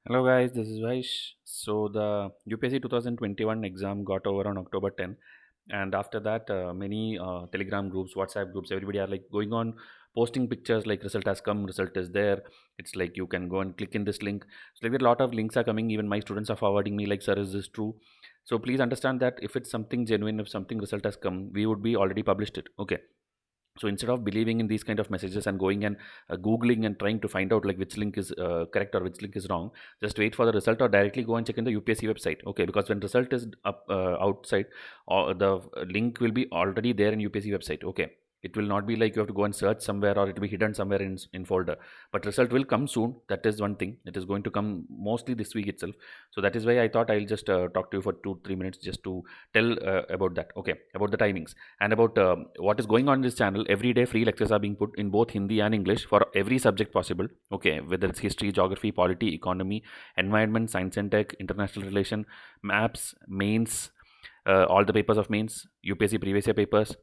Hello guys, this is Vysh. So the UPSC 2021 exam got over on October 10, and after that, many Telegram groups, WhatsApp groups, everybody are like going on posting pictures like result has come, result is there. It's like you can go and click in this link. So like a lot of links are coming. Even my students are forwarding me like, sir, is this true? So please understand that if it's something genuine, if something result has come, we would be already published it. Okay, so instead of believing in these kind of messages and going and googling and trying to find out like which link is correct or which link is wrong, just wait for the result or directly go and check in the UPSC website. Okay, because when result is up outside, or the link will be already there in UPSC website. Okay, it will not be like you have to go and search somewhere or it will be hidden somewhere in folder, but result will come soon. That is one thing. It is going to come mostly this week itself. So that is why I thought I'll just talk to you for 2-3 minutes just to tell about that. Okay, about the timings and about what is going on in this channel. Every day free lectures are being put in both Hindi and English for every subject possible. Okay, whether it's history, geography, polity, economy, environment, science and tech, international relation, maps, mains, all the papers of mains, UPSC previous year papers,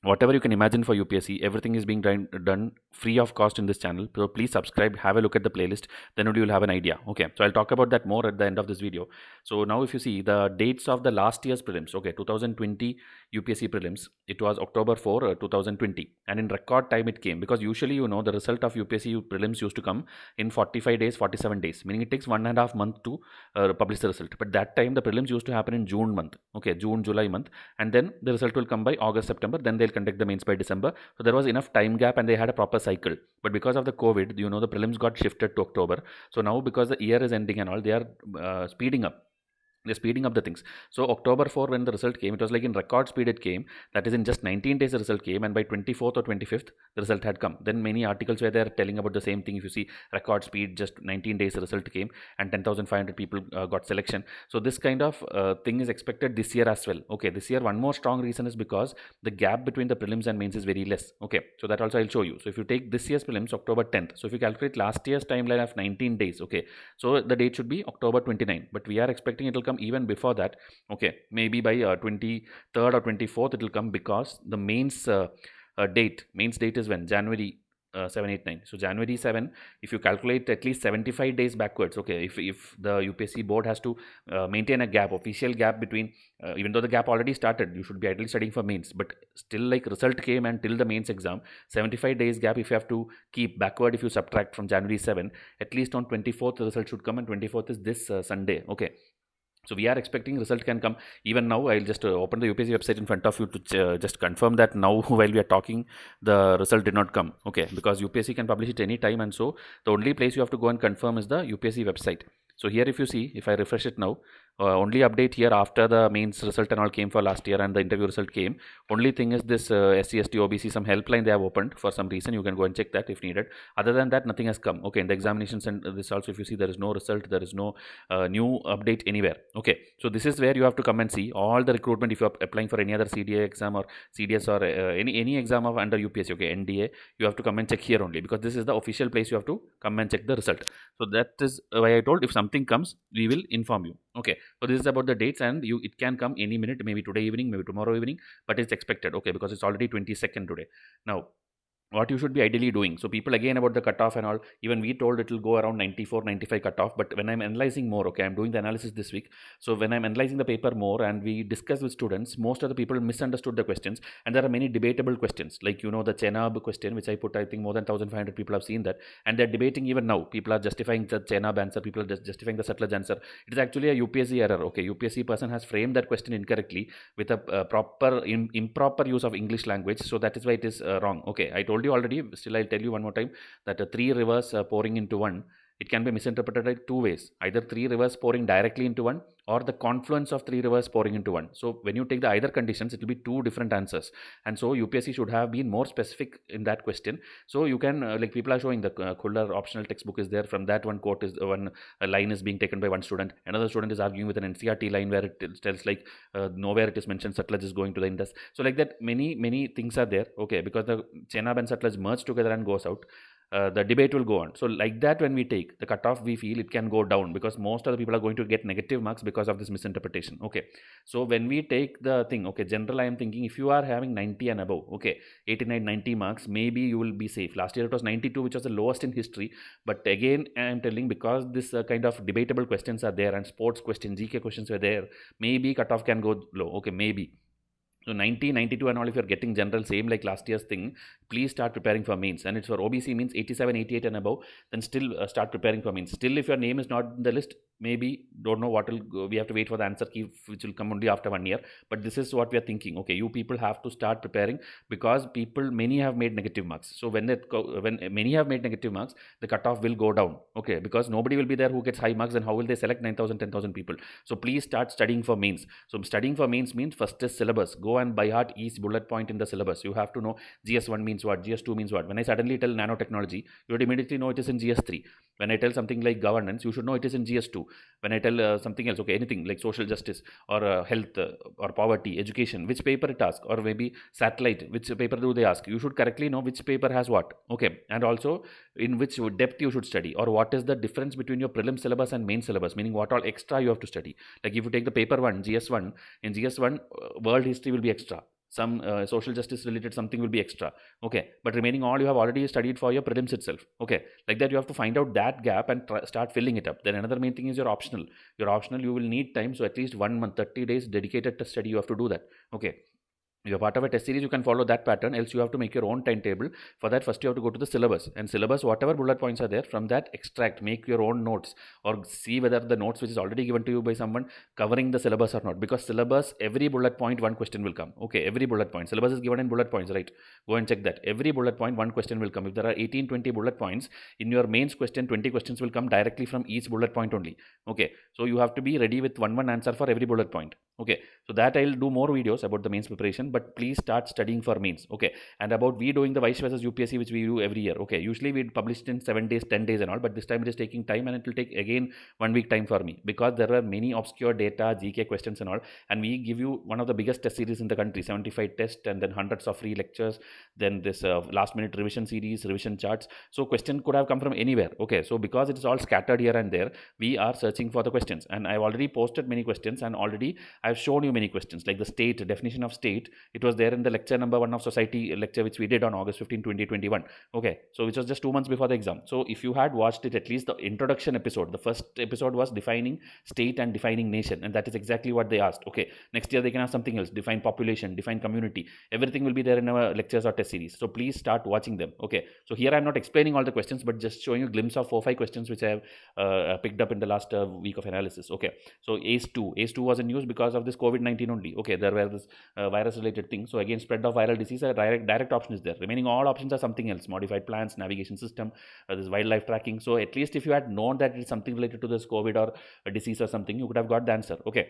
whatever you can imagine for UPSC, everything is being done free of cost in this channel. So please subscribe, have a look at the playlist, then only you'll have an idea. Okay, so I'll talk about that more at the end of this video. So now if you see the dates of the last year's prelims, okay, 2020 UPSC prelims, it was October 4, 2020, and in record time it came, because usually the result of UPSC prelims used to come in 45 days, 47 days, meaning it takes 1.5 month to publish the result. But that time the prelims used to happen in June month, okay, June, July month, and then the result will come by August, September, then they'll conduct the mains by December. So there was enough time gap and they had a proper cycle. But because of the COVID, the prelims got shifted to October. So now because the year is ending and all, they are speeding up. They're speeding up the things. So October 4, when the result came, it was like in record speed it came. That is, in just 19 days the result came, and by 24th or 25th the result had come. Then many articles were there telling about the same thing. If you see, record speed, just 19 days the result came, and 10,500 people got selection. So this kind of thing is expected this year as well. Okay, this year one more strong reason is because the gap between the prelims and mains is very less. Okay, so that also I'll show you. So if you take this year's prelims, October 10th, so if you calculate last year's timeline of 19 days, okay, so the date should be October 29, but we are expecting it will come even before that. Okay, maybe by 23rd or 24th it will come, because the mains mains date is when? January 7, 8, 9. So January 7, if you calculate at least 75 days backwards, okay, if the UPSC board has to maintain a gap, official gap between, even though the gap already started, you should be ideally studying for mains, but still, like, result came and till the mains exam, 75 days gap if you have to keep backward, if you subtract from January 7, at least on 24th the result should come, and 24th is this Sunday. Okay, so we are expecting result can come even now. I'll just open the UPSC website in front of you to just confirm that now while we are talking, the result did not come. Okay, because UPSC can publish it any time, and so the only place you have to go and confirm is the UPSC website. So here if you see, if I refresh it now, only update here after the mains result and all came for last year and the interview result came. Only thing is this SC, ST, OBC, some helpline they have opened for some reason. You can go and check that if needed. Other than that, nothing has come. Okay, in the examinations and this also, if you see, there is no result, there is no new update anywhere. Okay, so this is where you have to come and see all the recruitment. If you are applying for any other CDA exam or CDS or any exam of under UPSC, okay, NDA, you have to come and check here only, because this is the official place you have to come and check the result. So that is why I told, if something comes, we will inform you. Okay, so this is about the dates, and it can come any minute, maybe today evening, maybe tomorrow evening, but it's expected. Okay, because it's already 22nd today. Now, what you should be ideally doing. So people, again, about the cutoff and all, even we told it will go around 94, 95 cutoff. But when I'm analyzing more, okay, I'm doing the analysis this week. So when I'm analyzing the paper more and we discuss with students, most of the people misunderstood the questions, and there are many debatable questions, like the Chenab question, which I put, I think more than 1,500 people have seen that, and they're debating even now. People are justifying the Chenab answer, people are justifying the Sutlej answer. It is actually a UPSC error. Okay, UPSC person has framed that question incorrectly with a proper improper use of English language, so that is why it is wrong. Okay, I told you already, still I'll tell you one more time, that three rivers pouring into one, it can be misinterpreted like two ways: either three rivers pouring directly into one, or the confluence of three rivers pouring into one. So when you take the either conditions, it will be two different answers, and so UPSC should have been more specific in that question. So you can like, people are showing the Kuller optional textbook is there. From that, one quote is one line is being taken by one student, another student is arguing with an NCERT line where it tells like nowhere it is mentioned Sutlej is going to the Indus. So like that, many things are there. Okay, because the Chenab and Sutlej merge together and goes out. the debate will go on. So like that, when we take the cutoff, we feel it can go down because most of the people are going to get negative marks because of this misinterpretation. Okay, so when we take the thing, okay, general, I am thinking if you are having 90 and above, okay, 89, 90 marks, maybe you will be safe. Last year it was 92, which was the lowest in history. But again, I am telling, because this kind of debatable questions are there and sports questions, GK questions were there, maybe cutoff can go low. Okay, maybe. So 90, 92 and all, if you're getting general same like last year's thing, please start preparing for mains. And it's for OBC means 87, 88 and above, then still start preparing for mains. Still, if your name is not in the list, maybe, don't know what will go, we have to wait for the answer key, which will come only after 1 year. But this is what we are thinking. Okay, you people have to start preparing, because many have made negative marks. So when many have made negative marks, the cutoff will go down. Okay, because nobody will be there who gets high marks, and how will they select 9,000, 10,000 people? So please start studying for mains. So studying for mains means first is syllabus. Go and by heart each bullet point in the syllabus. You have to know GS1 means what, GS2 means what. When I suddenly tell nanotechnology, you would immediately know it is in GS3. When I tell something like governance, you should know it is in GS2. When I tell something else, okay, anything like social justice or health or poverty, education, which paper it asks, or maybe satellite, which paper do they ask, you should correctly know which paper has what. Okay, and also in which depth you should study, or what is the difference between your prelim syllabus and main syllabus, meaning what all extra you have to study. Like if you take the paper 1, GS1, in GS1 world history will be extra, some social justice related something will be extra. Okay, but remaining all you have already studied for your prelims itself. Okay, like that you have to find out that gap and start filling it up. Then another main thing is your optional. You will need time, so at least 1 month, 30 days dedicated to study, you have to do that. Okay, you're part of a test series, you can follow that pattern, else you have to make your own timetable. For that, first you have to go to the syllabus, and syllabus, whatever bullet points are there, from that extract, make your own notes, or see whether the notes which is already given to you by someone covering the syllabus or not. Because syllabus, every bullet point, one question will come. Okay, every bullet point, syllabus is given in bullet points, right? Go and check that. Every bullet point, one question will come. If there are 18, 20 bullet points, in your mains question, 20 questions will come directly from each bullet point only. Okay, so you have to be ready with one answer for every bullet point. Okay, so that I'll do more videos about the mains preparation, but please start studying for mains. Okay, and about we doing the Vysh versus UPSC, which we do every year. Okay, usually we publish it in 7 days, 10 days and all, but this time it is taking time, and it will take again 1 week time for me, because there are many obscure data, GK questions and all, and we give you one of the biggest test series in the country, 75 tests, and then hundreds of free lectures, then this last minute revision series, revision charts. So question could have come from anywhere. Okay, so because it is all scattered here and there, we are searching for the questions, and I've already posted many questions, and already I've shown you many questions, like the state, definition of state. It was there in the lecture number 1 of society lecture, which we did on August 15, 2021. Okay, so which was just 2 months before the exam. So if you had watched it, at least the introduction episode, the first episode was defining state and defining nation, and that is exactly what they asked. Okay, next year they can ask something else, define population, define community. Everything will be there in our lectures or test series. So please start watching them. Okay, so here I'm not explaining all the questions, but just showing you a glimpse of 4-5 questions which I have picked up in the last week of analysis. Okay, so ACE2 was in news because of this COVID-19 only. Okay, there were this virus related thing. So again, spread of viral disease, a direct option is there. Remaining all options are something else, modified plants, navigation system, this wildlife tracking. So at least if you had known that it's something related to this COVID or a disease or something, you could have got the answer. Okay,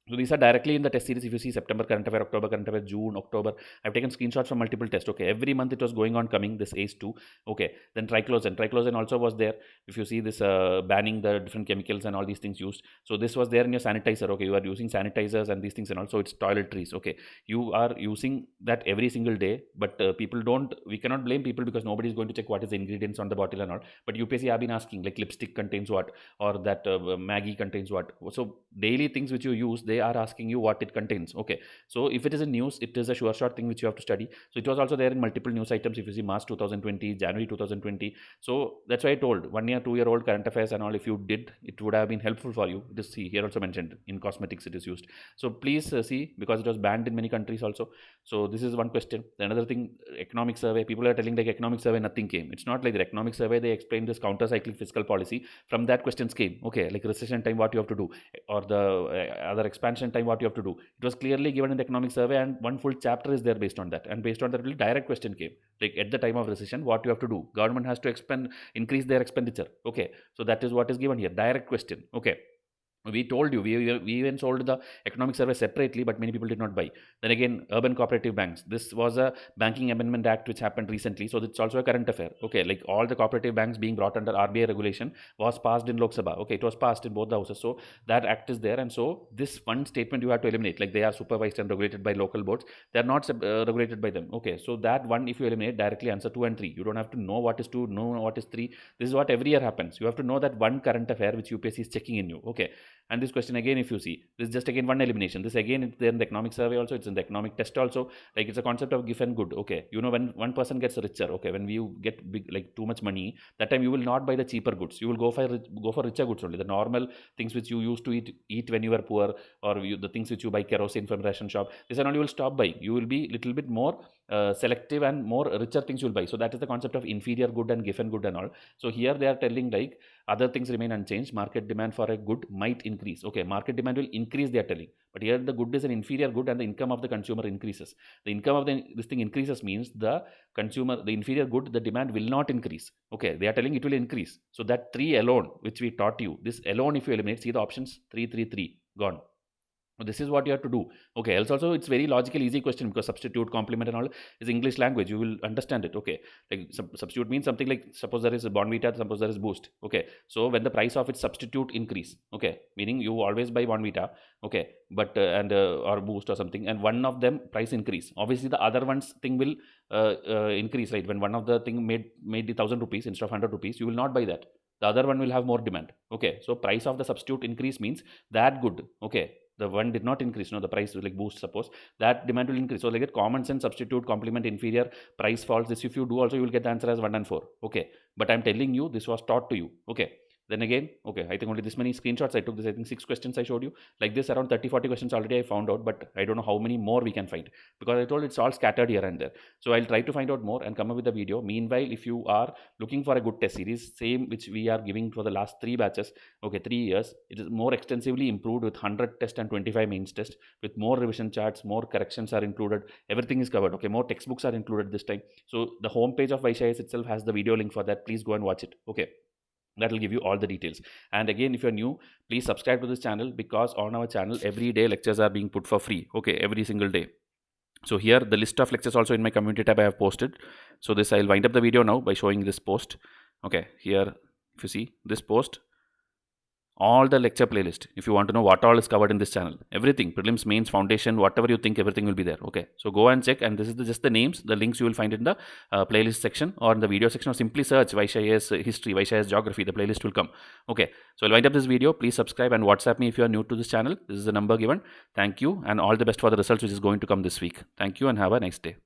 so these are directly in the test series. If you see September current affair, October current affair, June, October, I've taken screenshots from multiple tests. Okay, every month it was going on coming, this ACE2. Okay, then triclosan also was there. If you see this banning the different chemicals and all these things used, so this was there in your sanitizer. Okay, you are using sanitizers and these things, and also it's toiletries. Okay, you are using that every single day, but we cannot blame people, because nobody is going to check what is the ingredients on the bottle and all. But UPSC have been asking, like lipstick contains what, or that Maggie contains what. So daily things which you use, they are asking you what it contains. Okay, so if it is in news, it is a sure shot thing which you have to study. So it was also there in multiple news items. If you see March 2020, January 2020, so that's why I told 1 year, 2-year-old current affairs and all, if you did, it would have been helpful for you. Just see here also mentioned in cosmetics it is used. So please see, because it was banned in many countries also. So this is one question. Another thing, economic survey, people are telling like economic survey nothing came. It's not like the economic survey, they explained this counter-cyclic fiscal policy. From that questions came. Okay, like recession time what you have to do, or the other expansion time what you have to do. It was clearly given in the economic survey, and one full chapter is there based on that. And based on that, really direct question came, like at the time of recession, what you have to do. Government has to increase their expenditure. Okay, so that is what is given here, direct question. Okay, We told you, we even sold the economic survey separately, but many people did not buy. Then again, urban cooperative banks. This was a banking amendment act which happened recently, so it's also a current affair. Okay, like all the cooperative banks being brought under RBI regulation was passed in Lok Sabha. Okay, it was passed in both the houses, so that act is there. And so this one statement you have to eliminate, like they are supervised and regulated by local boards, they are not regulated by them. Okay, so that one, if you eliminate, directly answer 2 and 3. You don't have to know what is 2, know what is 3. This is what every year happens. You have to know that one current affair which UPSC is checking in you. Okay. And this question again, if you see, this is just again one elimination. This again, it's there in the economic survey also, it's in the economic test also. Like it's a concept of give and good. Okay, you know, when one person gets richer, okay, when you get big, like too much money, that time you will not buy the cheaper goods. You will go for richer goods only. The normal things which you used to eat when you were poor, or the things which you buy kerosene from ration shop, this and all you will stop buying. You will be little bit more selective and more richer things you will buy. So that is the concept of inferior good and give and good and all. So here they are telling like other things remain unchanged. Market demand for a good might increase. Okay, market demand will increase, they are telling. But here the good is an inferior good and the income of the consumer increases. The income of this thing increases means the consumer, the inferior good, the demand will not increase. Okay, they are telling it will increase. So that 3 alone, which we taught you, this alone if you eliminate, see the options 3, 3, 3, gone. This is what you have to do. Okay, else also it's very logical, easy question, because substitute, complement and all is English language. You will understand it. Okay, like substitute means something like, suppose there is a Bonvita, suppose there is Boost. Okay, so when the price of its substitute increase, okay, meaning you always buy Bonvita, okay, but or Boost or something, and one of them price increase, obviously the other one's thing will increase, right? When one of the thing made the 1,000 rupees instead of 100 rupees, you will not buy that. The other one will have more demand. Okay, so price of the substitute increase means that good. Okay, the one did not increase, no, the price like Boost, suppose that demand will increase. So like it common sense, substitute, complement, inferior, price falls. This if you do also, you will get the answer as 1 and 4. Okay, but I'm telling you, this was taught to you. Okay, then again, okay, I think only this many screenshots I took. This I think 6 questions I showed you. Like this around 30-40 questions already I found out, but I don't know how many more we can find, because I told it's all scattered here and there. So I'll try to find out more and come up with a video. Meanwhile, if you are looking for a good test series, same which we are giving for the last 3 batches, okay, 3 years, it is more extensively improved with 100 test and 25 mains test, with more revision charts, more corrections are included, everything is covered. Okay, more textbooks are included this time. So the home page of Vysh itself has the video link for that. Please go and watch it. Okay, that will give you all the details. And again, if you're new, please subscribe to this channel, because on our channel every day lectures are being put for free. Okay, every single day. So here the list of lectures also in my community tab I have posted. So this, I'll wind up the video now by showing this post. Okay, here if you see this post, all the lecture playlist, if you want to know what all is covered in this channel, everything, prelims, mains, foundation, whatever you think, everything will be there. Okay, so go and check, and this is just the names, the links you will find in the playlist section or in the video section, or simply search Vysh history, Vysh geography, the playlist will come. Okay, so I'll wind up this video. Please subscribe and WhatsApp me if you are new to this channel. This is the number given. Thank you, and all the best for the results which is going to come this week. Thank you and have a nice day.